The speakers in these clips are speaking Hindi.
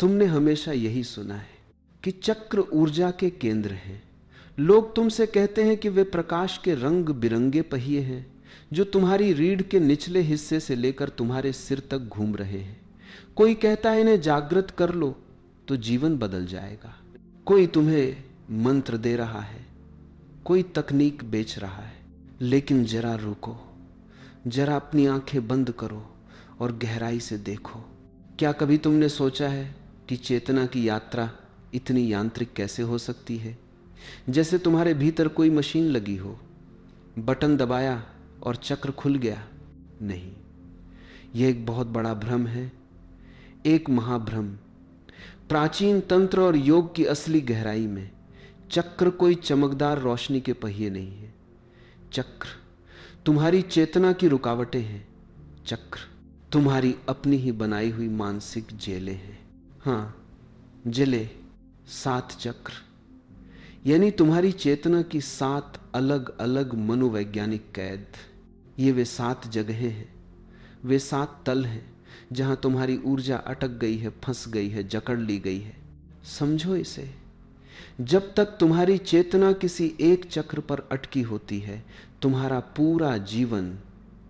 तुमने हमेशा यही सुना है कि चक्र ऊर्जा के केंद्र हैं। लोग तुमसे कहते हैं कि वे प्रकाश के रंग बिरंगे पहिए हैं जो तुम्हारी रीढ़ के निचले हिस्से से लेकर तुम्हारे सिर तक घूम रहे हैं। कोई कहता है इन्हें जागृत कर लो तो जीवन बदल जाएगा। कोई तुम्हें मंत्र दे रहा है, कोई तकनीक बेच रहा है। लेकिन जरा रुको, जरा अपनी आंखें बंद करो और गहराई से देखो। क्या कभी तुमने सोचा है कि चेतना की यात्रा इतनी यांत्रिक कैसे हो सकती है? जैसे तुम्हारे भीतर कोई मशीन लगी हो, बटन दबाया और चक्र खुल गया। नहीं, यह एक बहुत बड़ा भ्रम है, एक महाभ्रम। प्राचीन तंत्र और योग की असली गहराई में चक्र कोई चमकदार रोशनी के पहिए नहीं है। चक्र तुम्हारी चेतना की रुकावटें हैं। चक्र तुम्हारी अपनी ही बनाई हुई मानसिक जेलें हैं। हाँ, जेलें, 7 चक्र, यानी तुम्हारी चेतना की 7 अलग अलग मनोवैज्ञानिक कैद। ये वे 7 जगहें हैं, वे 7 तल हैं जहां तुम्हारी ऊर्जा अटक गई है, फंस गई है, जकड़ ली गई है। समझो इसे। जब तक तुम्हारी चेतना किसी एक चक्र पर अटकी होती है, तुम्हारा पूरा जीवन,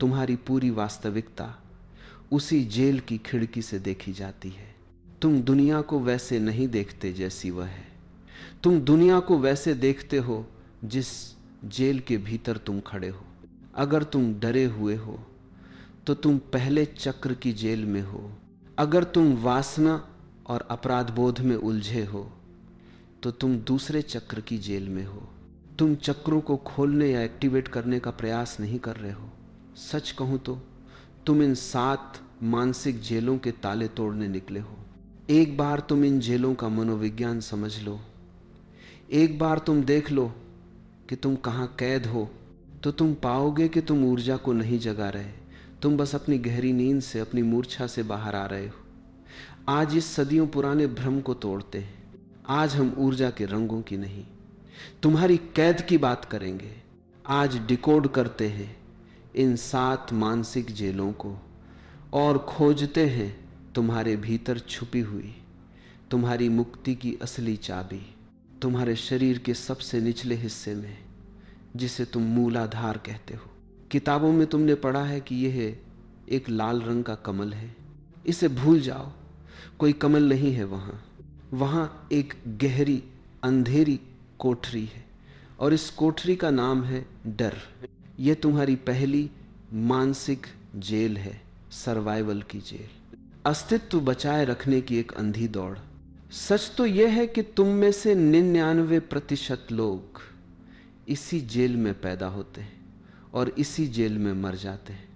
तुम्हारी पूरी वास्तविकता उसी जेल की खिड़की से देखी जाती है। तुम दुनिया को वैसे नहीं देखते जैसी वह है। तुम दुनिया को वैसे देखते हो जिस जेल के भीतर तुम खड़े हो। अगर तुम डरे हुए हो तो तुम पहले चक्र की जेल में हो। अगर तुम वासना और अपराध बोध में उलझे हो तो तुम दूसरे चक्र की जेल में हो। तुम चक्रों को खोलने या एक्टिवेट करने का प्रयास नहीं कर रहे हो। सच कहूं तो तुम इन 7 मानसिक जेलों के ताले तोड़ने निकले हो। एक बार तुम इन जेलों का मनोविज्ञान समझ लो, एक बार तुम देख लो कि तुम कहां कैद हो, तो तुम पाओगे कि तुम ऊर्जा को नहीं जगा रहे। तुम बस अपनी गहरी नींद से, अपनी मूर्छा से बाहर आ रहे हो। आज इस सदियों पुराने भ्रम को तोड़ते हैं। आज हम ऊर्जा के रंगों की नहीं, तुम्हारी कैद की बात करेंगे। आज डिकोड करते हैं इन 7 मानसिक जेलों को और खोजते हैं तुम्हारे भीतर छुपी हुई तुम्हारी मुक्ति की असली चाबी, तुम्हारे शरीर के सबसे निचले हिस्से में, जिसे तुम मूलाधार कहते हो। किताबों में तुमने पढ़ा है कि यह एक लाल रंग का कमल है। इसे भूल जाओ, कोई कमल नहीं है वहां एक गहरी अंधेरी कोठरी है और इस कोठरी का नाम है डर। यह तुम्हारी पहली मानसिक जेल है, सर्वाइवल की जेल, अस्तित्व बचाए रखने की एक अंधी दौड़। सच तो यह है कि तुम में से 99% लोग इसी जेल में पैदा होते हैं और इसी जेल में मर जाते हैं।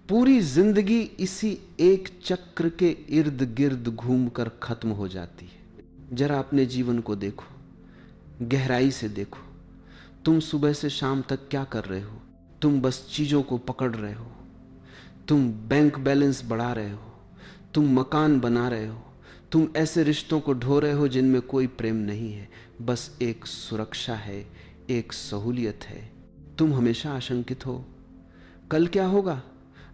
पूरी जिंदगी इसी एक चक्र के इर्द गिर्द घूमकर खत्म हो जाती है। जरा अपने जीवन को देखो, गहराई से देखो। तुम सुबह से शाम तक क्या कर रहे हो? तुम बस चीजों को पकड़ रहे हो। तुम बैंक बैलेंस बढ़ा रहे हो, तुम मकान बना रहे हो, तुम ऐसे रिश्तों को ढो रहे हो जिनमें कोई प्रेम नहीं है, बस एक सुरक्षा है, एक सहूलियत है। तुम हमेशा आशंकित हो, कल क्या होगा?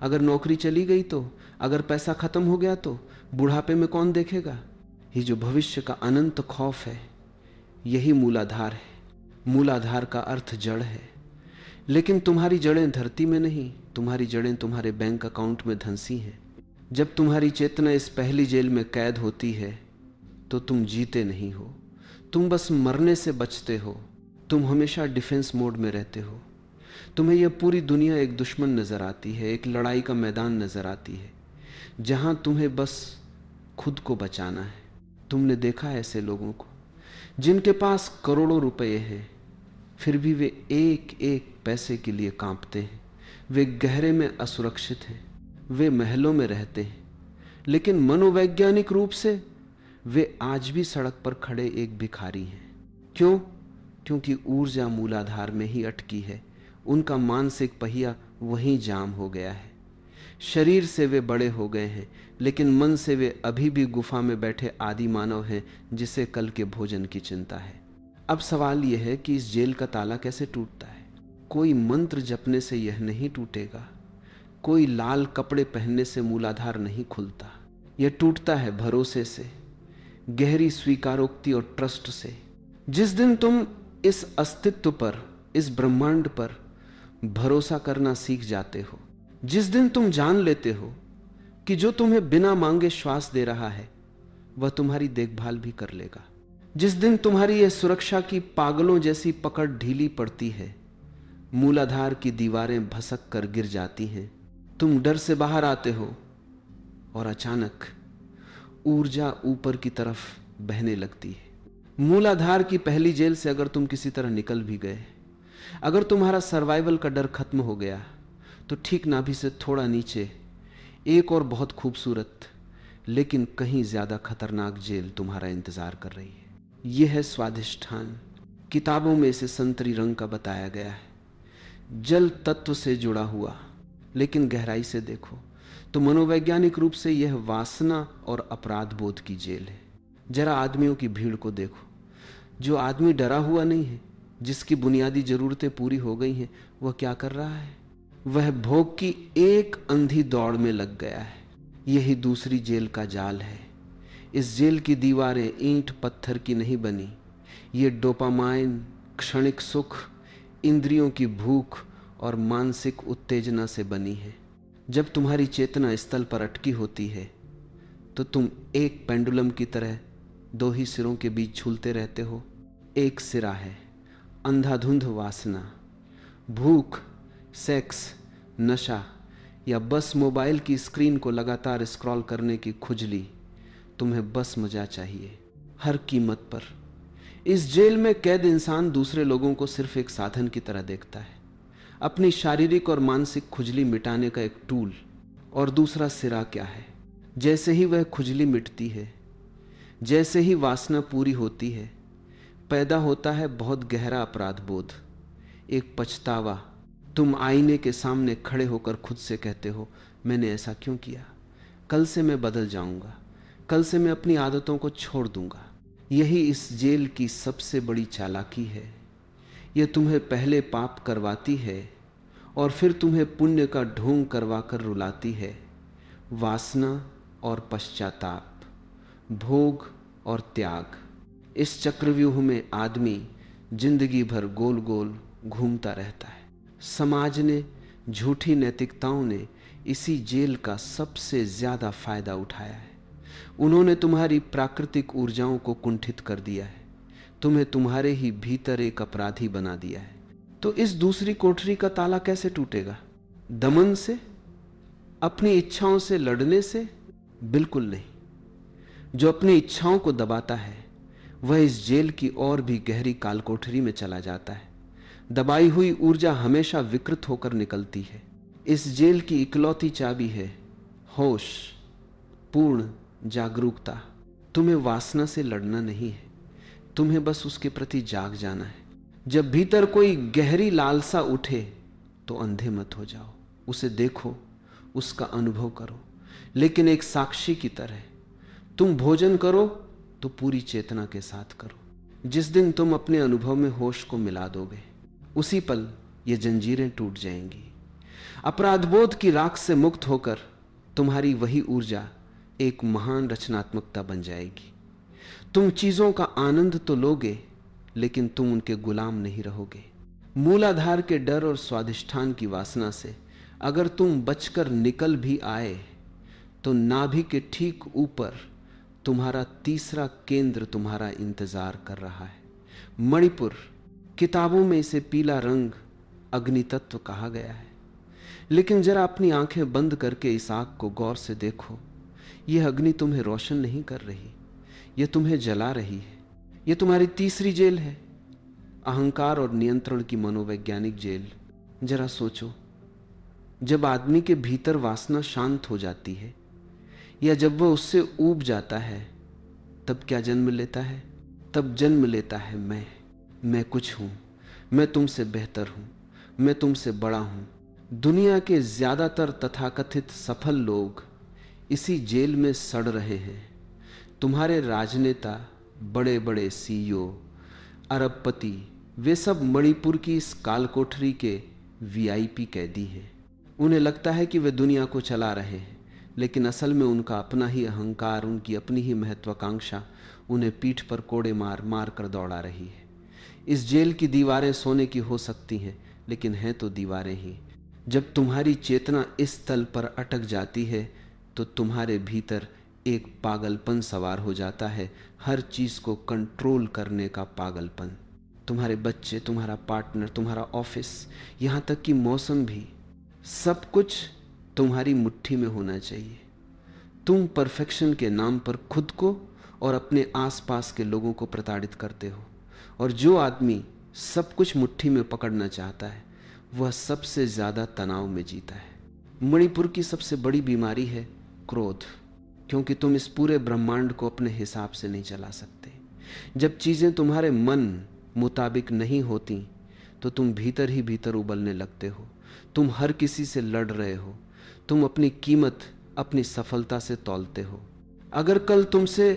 अगर नौकरी चली गई तो, अगर पैसा खत्म हो गया तो, बुढ़ापे में कौन देखेगा? ये जो भविष्य का अनंत खौफ है, यही मूलाधार है। मूलाधार का अर्थ जड़ है। लेकिन तुम्हारी जड़ें धरती में नहीं, तुम्हारी जड़ें तुम्हारे बैंक अकाउंट में धंसी हैं। जब तुम्हारी चेतना इस पहली जेल में कैद होती है तो तुम जीते नहीं हो, तुम बस मरने से बचते हो। तुम हमेशा डिफेंस मोड में रहते हो। तुम्हें यह पूरी दुनिया एक दुश्मन नजर आती है, एक लड़ाई का मैदान नजर आती है जहां तुम्हें बस खुद को बचाना है। तुमने देखा है ऐसे लोगों को जिनके पास करोड़ों रुपए हैं, फिर भी वे एक एक पैसे के लिए कांपते हैं। वे गहरे में असुरक्षित हैं, वे महलों में रहते हैं, लेकिन मनोवैज्ञानिक रूप से वे आज भी सड़क पर खड़े एक भिखारी हैं। क्यों? क्योंकि ऊर्जा मूलाधार में ही अटकी है। उनका मानसिक पहिया वहीं जाम हो गया है। शरीर से वे बड़े हो गए हैं, लेकिन मन से वे अभी भी गुफा में बैठे आदि मानव हैं जिसे कल के भोजन की चिंता है। अब सवाल यह है कि इस जेल का ताला कैसे टूटता है? कोई मंत्र जपने से यह नहीं टूटेगा, कोई लाल कपड़े पहनने से मूलाधार नहीं खुलता। यह टूटता है भरोसे से गहरी स्वीकारोक्ति और ट्रस्ट से। जिस दिन तुम इस अस्तित्व पर, इस ब्रह्मांड पर भरोसा करना सीख जाते हो, जिस दिन तुम जान लेते हो कि जो तुम्हें बिना मांगे श्वास दे रहा है वह तुम्हारी देखभाल भी कर लेगा, जिस दिन तुम्हारी यह सुरक्षा की पागलों जैसी पकड़ ढीली पड़ती है, मूलाधार की दीवारें भसक कर गिर जाती हैं, तुम डर से बाहर आते हो और अचानक ऊर्जा ऊपर की तरफ बहने लगती है। मूलाधार की पहली जेल से अगर तुम किसी तरह निकल भी गए, अगर तुम्हारा सर्वाइवल का डर खत्म हो गया, तो ठीक नाभि से थोड़ा नीचे एक और बहुत खूबसूरत लेकिन कहीं ज्यादा खतरनाक जेल तुम्हारा इंतजार कर रही है। यह है स्वाधिष्ठान। किताबों में इसे संतरी रंग का बताया गया है, जल तत्व से जुड़ा हुआ। लेकिन गहराई से देखो तो मनोवैज्ञानिक रूप से यह वासना और अपराध बोध की जेल है। जरा आदमियों की भीड़ को देखो। जो आदमी डरा हुआ नहीं है, जिसकी बुनियादी जरूरतें पूरी हो गई हैं, वह क्या कर रहा है? वह भोग की एक अंधी दौड़ में लग गया है। यही दूसरी जेल का जाल है। इस जेल की दीवारें ईंट पत्थर की नहीं बनी। ये डोपामाइन, क्षणिक सुख, इंद्रियों की भूख और मानसिक उत्तेजना से बनी है। जब तुम्हारी चेतना स्थल पर अटकी होती है तो तुम एक पेंडुलम की तरह दो ही सिरों के बीच झूलते रहते हो। एक सिरा है अंधाधुंध वासना, भूख, सेक्स, नशा या बस मोबाइल की स्क्रीन को लगातार स्क्रॉल करने की खुजली। तुम्हें बस मजा चाहिए हर कीमत पर। इस जेल में कैद इंसान दूसरे लोगों को सिर्फ एक साधन की तरह देखता है, अपनी शारीरिक और मानसिक खुजली मिटाने का एक टूल। और दूसरा सिरा क्या है? जैसे ही वह खुजली मिटती है, जैसे ही वासना पूरी होती है, पैदा होता है बहुत गहरा अपराध बोध, एक पछतावा। तुम आईने के सामने खड़े होकर खुद से कहते हो, मैंने ऐसा क्यों किया? कल से मैं बदल जाऊंगा, कल से मैं अपनी आदतों को छोड़ दूंगा। यही इस जेल की सबसे बड़ी चालाकी है। यह तुम्हें पहले पाप करवाती है और फिर तुम्हें पुण्य का ढोंग करवाकर रुलाती है। वासना और पश्चाताप, भोग और त्याग, इस चक्रव्यूह में आदमी जिंदगी भर गोल गोल घूमता रहता है। समाज ने, झूठी नैतिकताओं ने इसी जेल का सबसे ज्यादा फायदा उठाया है। उन्होंने तुम्हारी प्राकृतिक ऊर्जाओं को कुंठित कर दिया है, तुम्हें तुम्हारे ही भीतर एक अपराधी बना दिया है। तो इस दूसरी कोठरी का ताला कैसे टूटेगा? दमन से, अपनी इच्छाओं से लड़ने से? बिल्कुल नहीं। जो अपनी इच्छाओं को दबाता है वह इस जेल की और भी गहरी कालकोठरी में चला जाता है। दबाई हुई ऊर्जा हमेशा विकृत होकर निकलती है। इस जेल की इकलौती चाबी है होश, पूर्ण जागरूकता। तुम्हें वासना से लड़ना नहीं है, तुम्हें बस उसके प्रति जाग जाना है। जब भीतर कोई गहरी लालसा उठे तो अंधे मत हो जाओ, उसे देखो, उसका अनुभव करो, लेकिन एक साक्षी की तरह। तुम भोजन करो तो पूरी चेतना के साथ करो। जिस दिन तुम अपने अनुभव में होश को मिला दोगे, उसी पल ये जंजीरें टूट जाएंगी। अपराधबोध की राख से मुक्त होकर तुम्हारी वही ऊर्जा एक महान रचनात्मकता बन जाएगी। तुम चीजों का आनंद तो लोगे, लेकिन तुम उनके गुलाम नहीं रहोगे। मूलाधार के डर और स्वाधिष्ठान की वासना से अगर तुम बचकर निकल भी आए तो नाभि के ठीक ऊपर तुम्हारा तीसरा केंद्र तुम्हारा इंतजार कर रहा है, मणिपुर। किताबों में इसे पीला रंग अग्नि तत्व कहा गया है, लेकिन जरा अपनी आंखें बंद करके इस आग को गौर से देखो। यह अग्नि तुम्हें रोशन नहीं कर रही, यह तुम्हें जला रही है। यह तुम्हारी तीसरी जेल है, अहंकार और नियंत्रण की मनोवैज्ञानिक जेल। जरा सोचो, जब आदमी के भीतर वासना शांत हो जाती है या जब वह उससे ऊब जाता है, तब क्या जन्म लेता है? तब जन्म लेता है मैं कुछ हूं, मैं तुमसे बेहतर हूं, मैं तुमसे बड़ा हूं। दुनिया के ज्यादातर तथाकथित सफल लोग इसी जेल में सड़ रहे हैं। तुम्हारे राजनेता, बड़े बड़े सीईओ, अरबपति, वे सब मणिपुर की इस कालकोठरी के वीआईपी कैदी हैं। उन्हें लगता है कि वे दुनिया को चला रहे हैं, लेकिन असल में उनका अपना ही अहंकार, उनकी अपनी ही महत्वाकांक्षा उन्हें पीठ पर कोड़े मार मार कर दौड़ा रही है। इस जेल की दीवारें सोने की हो सकती हैं, लेकिन हैं तो दीवारें ही। जब तुम्हारी चेतना इस तल पर अटक जाती है तो तुम्हारे भीतर एक पागलपन सवार हो जाता है, हर चीज को कंट्रोल करने का पागलपन। तुम्हारे बच्चे, तुम्हारा पार्टनर, तुम्हारा ऑफिस, यहां तक कि मौसम भी, सब कुछ तुम्हारी मुट्ठी में होना चाहिए। तुम परफेक्शन के नाम पर खुद को और अपने आसपास के लोगों को प्रताड़ित करते हो। और जो आदमी सब कुछ मुट्ठी में पकड़ना चाहता है वह सबसे ज्यादा तनाव में जीता है। मणिपुर की सबसे बड़ी बीमारी है क्रोध, क्योंकि तुम इस पूरे ब्रह्मांड को अपने हिसाब से नहीं चला सकते। जब चीजें तुम्हारे मन मुताबिक नहीं होती तो तुम भीतर ही भीतर उबलने लगते हो। तुम हर किसी से लड़ रहे हो। तुम अपनी कीमत अपनी सफलता से तौलते हो। अगर कल तुमसे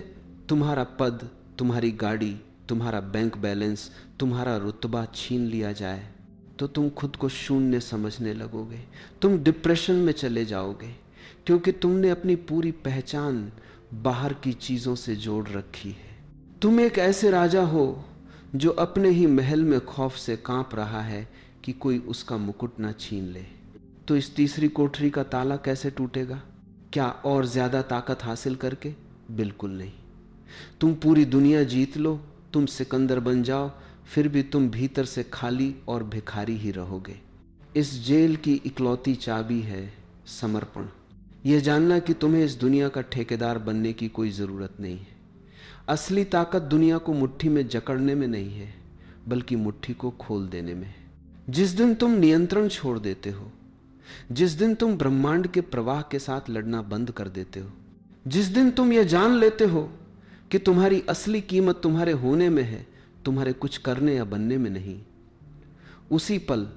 तुम्हारा पद, तुम्हारी गाड़ी, तुम्हारा बैंक बैलेंस, तुम्हारा रुतबा छीन लिया जाए तो तुम खुद को शून्य समझने लगोगे। तुम डिप्रेशन में चले जाओगे, क्योंकि तुमने अपनी पूरी पहचान बाहर की चीजों से जोड़ रखी है। तुम एक ऐसे राजा हो जो अपने ही महल में खौफ से कांप रहा है कि कोई उसका मुकुट ना छीन ले। तो इस तीसरी कोठरी का ताला कैसे टूटेगा? क्या और ज्यादा ताकत हासिल करके? बिल्कुल नहीं। तुम पूरी दुनिया जीत लो, तुम सिकंदर बन जाओ, फिर भी तुम भीतर से खाली और भिखारी ही रहोगे। इस जेल की इकलौती चाबी है समर्पण। यह जानना कि तुम्हें इस दुनिया का ठेकेदार बनने की कोई जरूरत नहीं है। असली ताकत दुनिया को मुट्ठी में जकड़ने में नहीं है, बल्कि मुट्ठी को खोल देने में है। जिस दिन तुम नियंत्रण छोड़ देते हो, जिस दिन तुम ब्रह्मांड के प्रवाह के साथ लड़ना बंद कर देते हो, जिस दिन तुम यह जान लेते हो कि तुम्हारी असली कीमत तुम्हारे होने में है, तुम्हारे कुछ करने या बनने में नहीं, उसी पल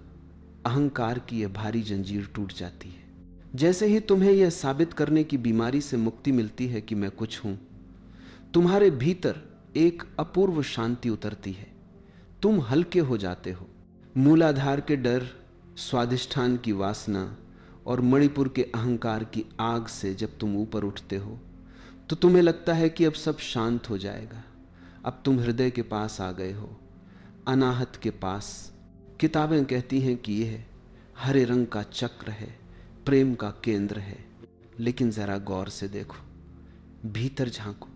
अहंकार की यह भारी जंजीर टूट जाती है। जैसे ही तुम्हें यह साबित करने की बीमारी से मुक्ति मिलती है कि मैं कुछ हूं, तुम्हारे भीतर एक अपूर्व शांति उतरती है। तुम हल्के हो जाते हो। मूलाधार के डर, स्वाधिष्ठान की वासना और मणिपुर के अहंकार की आग से जब तुम ऊपर उठते हो तो तुम्हें लगता है कि अब सब शांत हो जाएगा। अब तुम हृदय के पास आ गए हो, अनाहत के पास। किताबें कहती हैं कि यह हरे रंग का चक्र है, प्रेम का केंद्र है। लेकिन जरा गौर से देखो, भीतर झांको।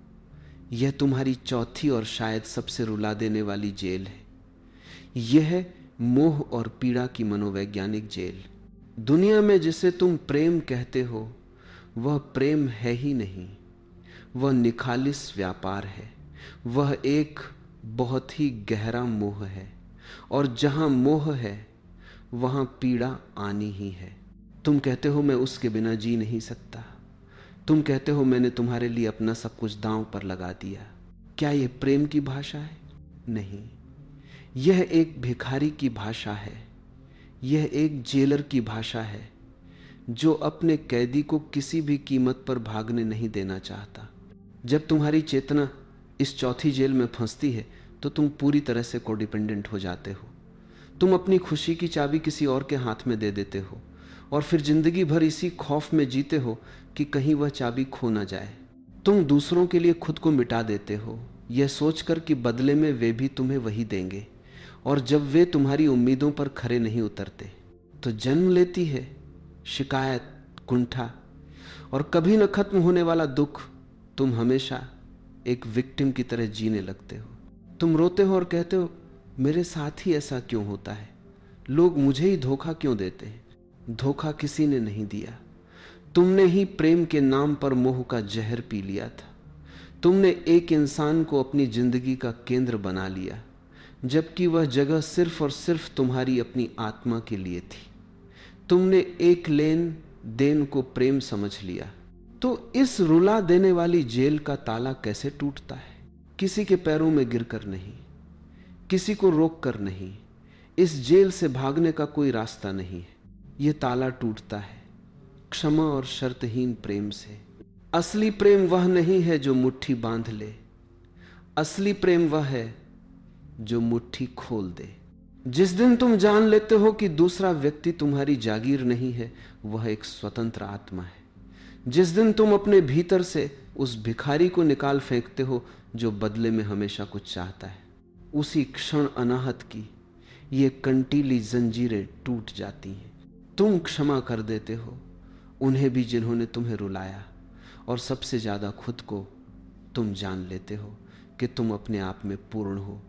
यह तुम्हारी चौथी और शायद सबसे रुला देने वाली जेल है। यह है मोह और पीड़ा की मनोवैज्ञानिक जेल। दुनिया में जिसे तुम प्रेम कहते हो वह प्रेम है ही नहीं, वह निखालिस व्यापार है। वह एक बहुत ही गहरा मोह है, और जहां मोह है वहां पीड़ा आनी ही है। तुम कहते हो मैं उसके बिना जी नहीं सकता। तुम कहते हो मैंने तुम्हारे लिए अपना सब कुछ दांव पर लगा दिया। क्या यह प्रेम की भाषा है? नहीं, यह एक भिखारी की भाषा है। यह एक जेलर की भाषा है जो अपने कैदी को किसी भी कीमत पर भागने नहीं देना चाहता। जब तुम्हारी चेतना इस चौथी जेल में फंसती है तो तुम पूरी तरह से कोडिपेंडेंट हो जाते हो। तुम अपनी खुशी की चाबी किसी और के हाथ में दे देते हो और फिर जिंदगी भर इसी खौफ में जीते हो कि कहीं वह चाबी खो ना जाए। तुम दूसरों के लिए खुद को मिटा देते हो, यह सोचकर कि बदले में वे भी तुम्हें वही देंगे। और जब वे तुम्हारी उम्मीदों पर खरे नहीं उतरते तो जन्म लेती है शिकायत, कुंठा और कभी न खत्म होने वाला दुख। तुम हमेशा एक विक्टिम की तरह जीने लगते हो। तुम रोते हो और कहते हो मेरे साथ ही ऐसा क्यों होता है, लोग मुझे ही धोखा क्यों देते हैं। धोखा किसी ने नहीं दिया, तुमने ही प्रेम के नाम पर मोह का जहर पी लिया था। तुमने एक इंसान को अपनी जिंदगी का केंद्र बना लिया, जबकि वह जगह सिर्फ और सिर्फ तुम्हारी अपनी आत्मा के लिए थी। तुमने एक लेन देन को प्रेम समझ लिया। तो इस रुला देने वाली जेल का ताला कैसे टूटता है? किसी के पैरों में गिरकर नहीं, किसी को रोककर नहीं। इस जेल से भागने का कोई रास्ता नहीं है। यह ताला टूटता है क्षमा और शर्तहीन प्रेम से। असली प्रेम वह नहीं है जो मुट्ठी बांध ले, असली प्रेम वह है जो मुट्ठी खोल दे। जिस दिन तुम जान लेते हो कि दूसरा व्यक्ति तुम्हारी जागीर नहीं है, वह एक स्वतंत्र आत्मा है। जिस दिन तुम अपने भीतर से उस भिखारी को निकाल फेंकते हो जो बदले में हमेशा कुछ चाहता है, उसी क्षण अनाहत की ये कंटीली जंजीरें टूट जाती हैं। तुम क्षमा कर देते हो उन्हें भी जिन्होंने तुम्हें रुलाया, और सबसे ज्यादा खुद को तुम जान लेते हो कि तुम अपने आप में पूर्ण हो।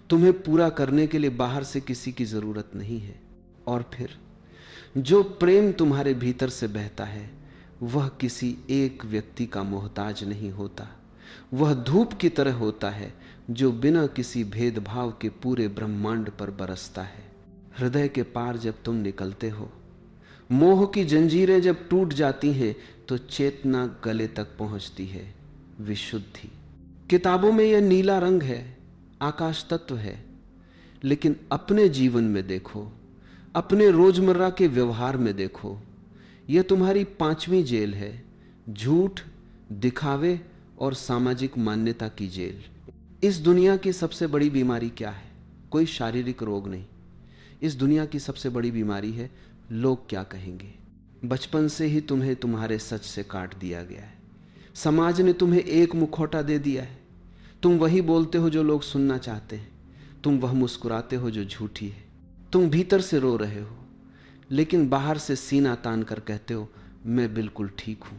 तुम्हें पूरा करने के लिए बाहर से किसी की जरूरत नहीं है। और फिर जो प्रेम तुम्हारे भीतर से बहता है वह किसी एक व्यक्ति का मोहताज नहीं होता। वह धूप की तरह होता है जो बिना किसी भेदभाव के पूरे ब्रह्मांड पर बरसता है। हृदय के पार जब तुम निकलते हो, मोह की जंजीरें जब टूट जाती हैं, तो चेतना गले तक पहुंचती है, विशुद्धि। किताबों में यह नीला रंग है, आकाश तत्व है, लेकिन अपने जीवन में देखो, अपने रोजमर्रा के व्यवहार में देखो, यह तुम्हारी पांचवी जेल है, झूठ, दिखावे और सामाजिक मान्यता की जेल। इस दुनिया की सबसे बड़ी बीमारी क्या है? कोई शारीरिक रोग नहीं। इस दुनिया की सबसे बड़ी बीमारी है लोग क्या कहेंगे। बचपन से ही तुम्हें तुम्हारे सच से काट दिया गया है। समाज ने तुम्हें एक मुखौटा दे दिया है। तुम वही बोलते हो जो लोग सुनना चाहते हैं, तुम वह मुस्कुराते हो जो झूठी है। तुम भीतर से रो रहे हो लेकिन बाहर से सीना तान कर कहते हो मैं बिल्कुल ठीक हूं।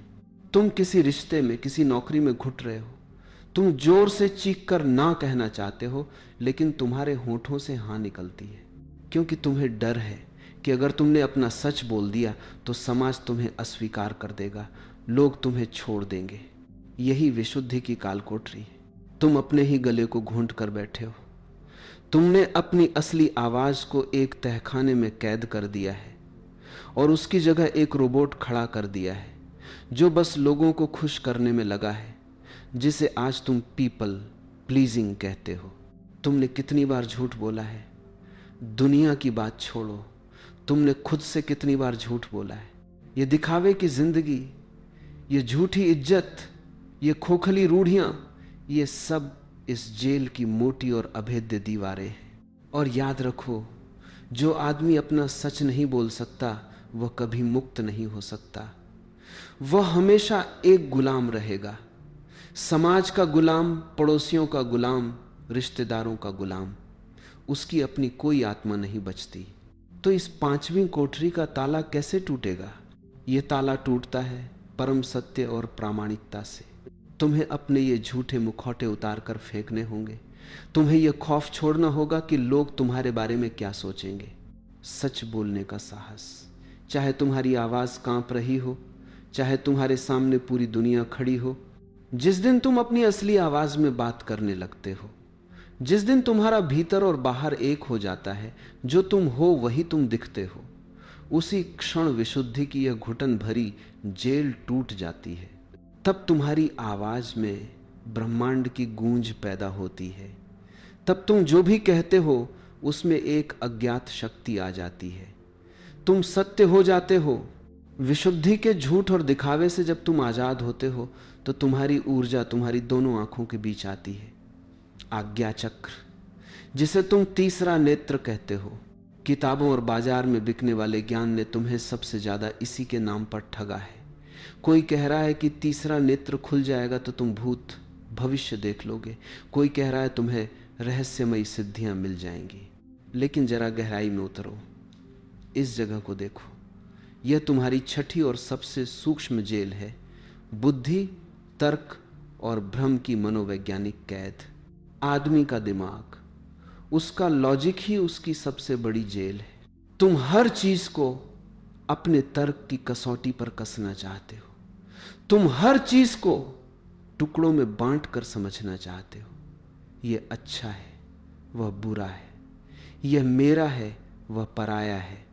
तुम किसी रिश्ते में, किसी नौकरी में घुट रहे हो, तुम जोर से चीख कर ना कहना चाहते हो लेकिन तुम्हारे होठों से हाँ निकलती है, क्योंकि तुम्हें डर है कि अगर तुमने अपना सच बोल दिया तो समाज तुम्हें अस्वीकार कर देगा, लोग तुम्हें छोड़ देंगे। यही विशुद्धि की कालकोठरी है। तुम अपने ही गले को घूंट कर बैठे हो। तुमने अपनी असली आवाज को एक तहखाने में कैद कर दिया है और उसकी जगह एक रोबोट खड़ा कर दिया है जो बस लोगों को खुश करने में लगा है, जिसे आज तुम पीपल प्लीजिंग कहते हो। तुमने कितनी बार झूठ बोला है? दुनिया की बात छोड़ो, तुमने खुद से कितनी बार झूठ बोला है? ये दिखावे की जिंदगी, ये झूठी इज्जत, ये खोखली रूढ़ियां, ये सब इस जेल की मोटी और अभेद्य दीवारें हैं। और याद रखो, जो आदमी अपना सच नहीं बोल सकता वह कभी मुक्त नहीं हो सकता। वह हमेशा एक गुलाम रहेगा, समाज का गुलाम, पड़ोसियों का गुलाम, रिश्तेदारों का गुलाम। उसकी अपनी कोई आत्मा नहीं बचती। तो इस पांचवी कोठरी का ताला कैसे टूटेगा? यह ताला टूटता है परम सत्य और प्रामाणिकता से। तुम्हें अपने ये झूठे मुखौटे उतार कर फेंकने होंगे। तुम्हें यह खौफ छोड़ना होगा कि लोग तुम्हारे बारे में क्या सोचेंगे। सच बोलने का साहस, चाहे तुम्हारी आवाज कांप रही हो, चाहे तुम्हारे सामने पूरी दुनिया खड़ी हो। जिस दिन तुम अपनी असली आवाज में बात करने लगते हो, जिस दिन तुम्हारा भीतर और बाहर एक हो जाता है, जो तुम हो वही तुम दिखते हो, उसी क्षण विशुद्धि की यह घुटन भरी जेल टूट जाती है। तब तुम्हारी आवाज में ब्रह्मांड की गूंज पैदा होती है। तब तुम जो भी कहते हो उसमें एक अज्ञात शक्ति आ जाती है। तुम सत्य हो जाते हो। विशुद्धि के झूठ और दिखावे से जब तुम आजाद होते हो तो तुम्हारी ऊर्जा तुम्हारी दोनों आंखों के बीच आती है। आज्ञा चक्र, जिसे तुम तीसरा नेत्र कहते हो। किताबों और बाजार में बिकने वाले ज्ञान ने तुम्हें सबसे ज्यादा इसी के नाम पर ठगा है। कोई कह रहा है कि तीसरा नेत्र खुल जाएगा तो तुम भूत भविष्य देख लोगे। कोई कह रहा है तुम्हें रहस्यमयी सिद्धियां मिल जाएंगी। लेकिन जरा गहराई में उतरो, इस जगह को देखो। यह तुम्हारी छठी और सबसे सूक्ष्म जेल है। बुद्धि, तर्क और भ्रम की मनोवैज्ञानिक कैद। आदमी का दिमाग, उसका लॉजिक ही उसकी सबसे बड़ी जेल है। तुम हर चीज को अपने तर्क की कसौटी पर कसना चाहते हो। तुम हर चीज को टुकड़ों में बांट कर समझना चाहते हो। यह अच्छा है, वह बुरा है। यह मेरा है, वह पराया है।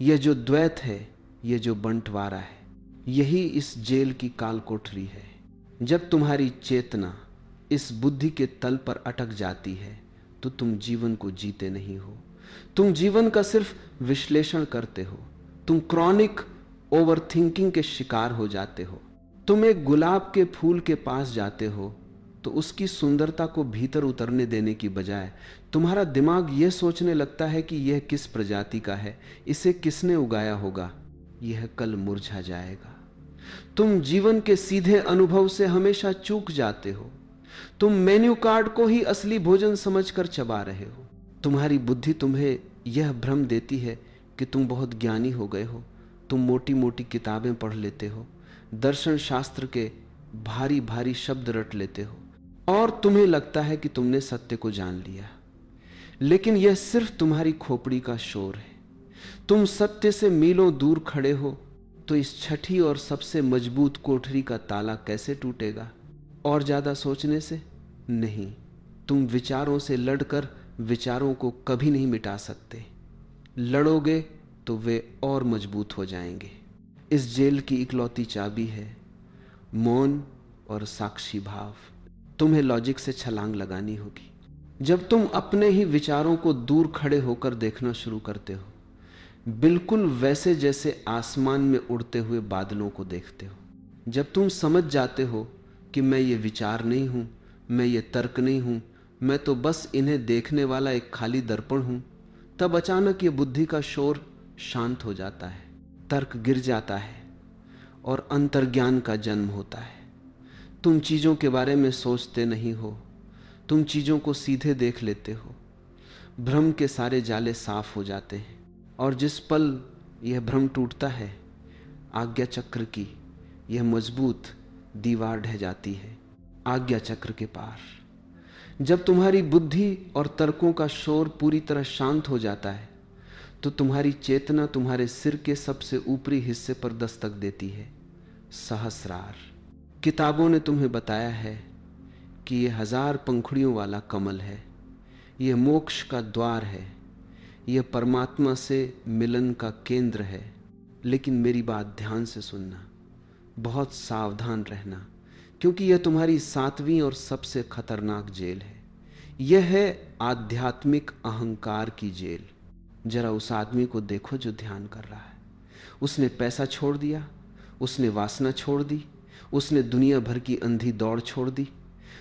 यह जो द्वैत है, यह जो बंटवारा है, यही इस जेल की काल कोठरी है। जब तुम्हारी चेतना इस बुद्धि के तल पर अटक जाती है तो तुम जीवन को जीते नहीं हो। तुम जीवन का सिर्फ विश्लेषण करते हो। तुम क्रॉनिक ओवरथिंकिंग के शिकार हो जाते हो। तुम एक गुलाब के फूल के पास जाते हो तो उसकी सुंदरता को भीतर उतरने देने की बजाय तुम्हारा दिमाग यह सोचने लगता है कि यह किस प्रजाति का है, इसे किसने उगाया होगा, यह कल मुरझा जाएगा। तुम जीवन के सीधे अनुभव से हमेशा चूक जाते हो। तुम मेन्यू कार्ड को ही असली भोजन समझकर चबा रहे हो। तुम्हारी बुद्धि तुम्हें यह भ्रम देती है कि तुम बहुत ज्ञानी हो गए हो। तुम मोटी मोटी किताबें पढ़ लेते हो, दर्शन शास्त्र के भारी भारी शब्द रट लेते हो और तुम्हें लगता है कि तुमने सत्य को जान लिया। लेकिन यह सिर्फ तुम्हारी खोपड़ी का शोर है। तुम सत्य से मीलों दूर खड़े हो तो इस छठी और सबसे मजबूत कोठरी का ताला कैसे टूटेगा? और ज्यादा सोचने से नहीं। तुम विचारों से लड़कर विचारों को कभी नहीं मिटा सकते। लड़ोगे तो वे और मजबूत हो जाएंगे। इस जेल की इकलौती चाबी है मौन और साक्षी भाव। तुम्हें लॉजिक से छलांग लगानी होगी। जब तुम अपने ही विचारों को दूर खड़े होकर देखना शुरू करते हो, बिल्कुल वैसे जैसे आसमान में उड़ते हुए बादलों को देखते हो, जब तुम समझ जाते हो कि मैं ये विचार नहीं हूं, मैं ये तर्क नहीं हूं, मैं तो बस इन्हें देखने वाला एक खाली दर्पण हूं, तब अचानक ये बुद्धि का शोर शांत हो जाता है, तर्क गिर जाता है और अंतर्ज्ञान का जन्म होता है। तुम चीजों के बारे में सोचते नहीं हो, तुम चीजों को सीधे देख लेते हो। भ्रम के सारे जाले साफ हो जाते हैं और जिस पल यह भ्रम टूटता है, आज्ञा चक्र की यह मजबूत दीवार ढह जाती है। आज्ञा चक्र के पार जब तुम्हारी बुद्धि और तर्कों का शोर पूरी तरह शांत हो जाता है, तो तुम्हारी चेतना तुम्हारे सिर के सबसे ऊपरी हिस्से पर दस्तक देती है। सहस्रार। किताबों ने तुम्हें बताया है कि यह 1000 पंखुड़ियों वाला कमल है, यह मोक्ष का द्वार है, यह परमात्मा से मिलन का केंद्र है। लेकिन मेरी बात ध्यान से सुनना, बहुत सावधान रहना, क्योंकि यह तुम्हारी 7वीं और सबसे खतरनाक जेल है। यह है आध्यात्मिक अहंकार की जेल। जरा उस आदमी को देखो जो ध्यान कर रहा है। उसने पैसा छोड़ दिया, उसने वासना छोड़ दी, उसने दुनिया भर की अंधी दौड़ छोड़ दी,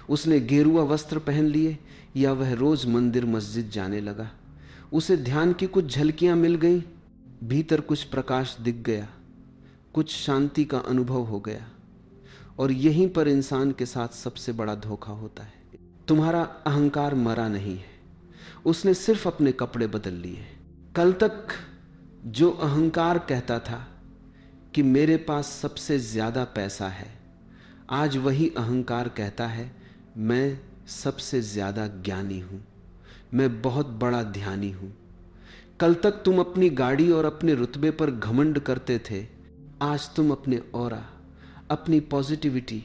उसने गेरुआ वस्त्र पहन लिए या वह रोज मंदिर मस्जिद जाने लगा। उसे ध्यान की कुछ झलकियां मिल गई, भीतर कुछ प्रकाश दिख गया, कुछ शांति का अनुभव हो गया। और यहीं पर इंसान के साथ सबसे बड़ा धोखा होता है। तुम्हारा अहंकार मरा नहीं है, उसने सिर्फ अपने कपड़े बदल लिए। कल तक जो अहंकार कहता था कि मेरे पास सबसे ज्यादा पैसा है, आज वही अहंकार कहता है मैं सबसे ज्यादा ज्ञानी हूं, मैं बहुत बड़ा ध्यानी हूं। कल तक तुम अपनी गाड़ी और अपने रुतबे पर घमंड करते थे, आज तुम अपने ऑरा, अपनी पॉजिटिविटी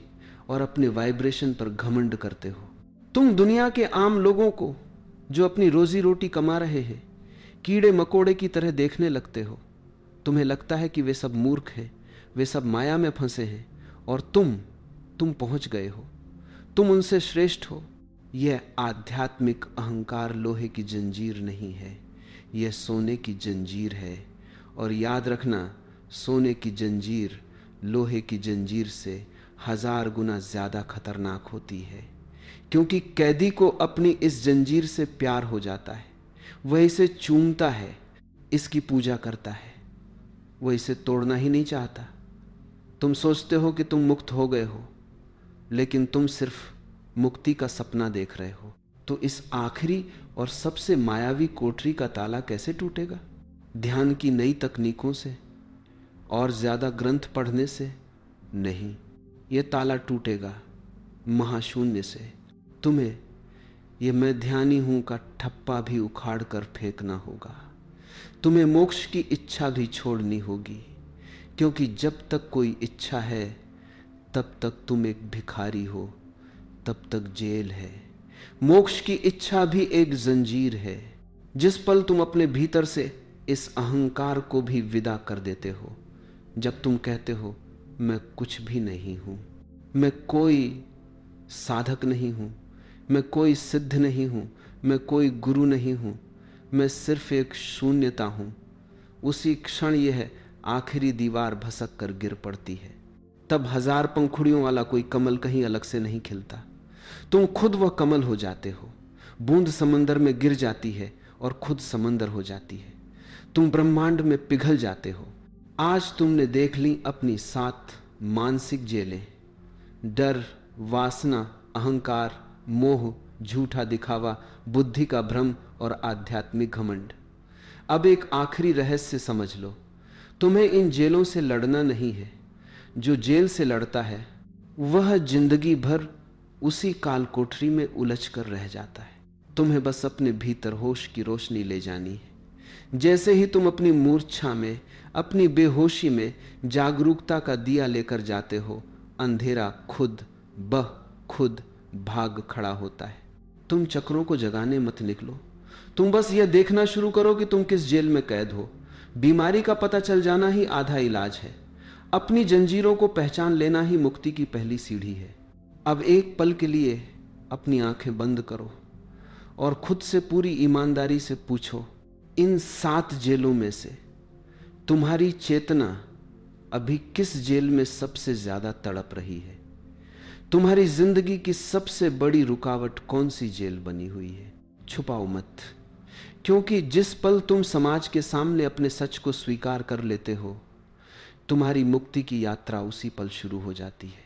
और अपने वाइब्रेशन पर घमंड करते हो। तुम दुनिया के आम लोगों को जो अपनी रोजी रोटी कमा रहे हैं कीड़े मकोड़े की तरह देखने लगते हो। तुम्हें लगता है कि वे सब मूर्ख हैं, वे सब माया में फंसे हैं और तुम पहुंच गए हो, तुम उनसे श्रेष्ठ हो। यह आध्यात्मिक अहंकार लोहे की जंजीर नहीं है, यह सोने की जंजीर है। और याद रखना, सोने की जंजीर लोहे की जंजीर से 1000 गुना ज्यादा खतरनाक होती है, क्योंकि कैदी को अपनी इस जंजीर से प्यार हो जाता है। वह इसे चूमता है, इसकी पूजा करता है, वह इसे तोड़ना ही नहीं चाहता। तुम सोचते हो कि तुम मुक्त हो गए हो, लेकिन तुम सिर्फ मुक्ति का सपना देख रहे हो। तो इस आखिरी और सबसे मायावी कोठरी का ताला कैसे टूटेगा? ध्यान की नई तकनीकों से और ज्यादा ग्रंथ पढ़ने से नहीं। यह ताला टूटेगा महाशून्य से। तुम्हें यह मैं ध्यानी हूं का ठप्पा भी उखाड़ कर फेंकना होगा। तुम्हें मोक्ष की इच्छा भी छोड़नी होगी, क्योंकि जब तक कोई इच्छा है तब तक तुम एक भिखारी हो, तब तक जेल है। मोक्ष की इच्छा भी एक जंजीर है। जिस पल तुम अपने भीतर से इस अहंकार को भी विदा कर देते हो, जब तुम कहते हो मैं कुछ भी नहीं हूं, मैं कोई साधक नहीं हूं, मैं कोई सिद्ध नहीं हूं, मैं कोई गुरु नहीं हूं, मैं सिर्फ एक शून्यता हूं, उसी क्षण यह आखिरी दीवार भसक कर गिर पड़ती है। तब 1000 पंखुड़ियों वाला कोई कमल कहीं अलग से नहीं खिलता, तुम खुद वह कमल हो जाते हो। बूंद समंदर में गिर जाती है और खुद समंदर हो जाती है। तुम ब्रह्मांड में पिघल जाते हो। आज तुमने देख ली अपनी 7 मानसिक जेलें, डर, वासना, अहंकार, मोह, झूठा दिखावा, बुद्धि का भ्रम और आध्यात्मिक घमंड। अब एक आखिरी रहस्य समझ लो, तुम्हें इन जेलों से लड़ना नहीं है। जो जेल से लड़ता है वह जिंदगी भर उसी काल कोठरी में उलझ कर रह जाता है। तुम्हें बस अपने भीतर होश की रोशनी ले जानी है। जैसे ही तुम अपनी मूर्छा में, अपनी बेहोशी में जागरूकता का दिया लेकर जाते हो, अंधेरा खुद खुद भाग खड़ा होता है। तुम चक्रों को जगाने मत निकलो, तुम बस यह देखना शुरू करो कि तुम किस जेल में कैद हो। बीमारी का पता चल जाना ही आधा इलाज है। अपनी जंजीरों को पहचान लेना ही मुक्ति की पहली सीढ़ी है। अब एक पल के लिए अपनी आंखें बंद करो और खुद से पूरी ईमानदारी से पूछो, इन 7 जेलों में से तुम्हारी चेतना अभी किस जेल में सबसे ज्यादा तड़प रही है? तुम्हारी जिंदगी की सबसे बड़ी रुकावट कौन सी जेल बनी हुई है? छुपाओ मत, क्योंकि जिस पल तुम समाज के सामने अपने सच को स्वीकार कर लेते हो, तुम्हारी मुक्ति की यात्रा उसी पल शुरू हो जाती है।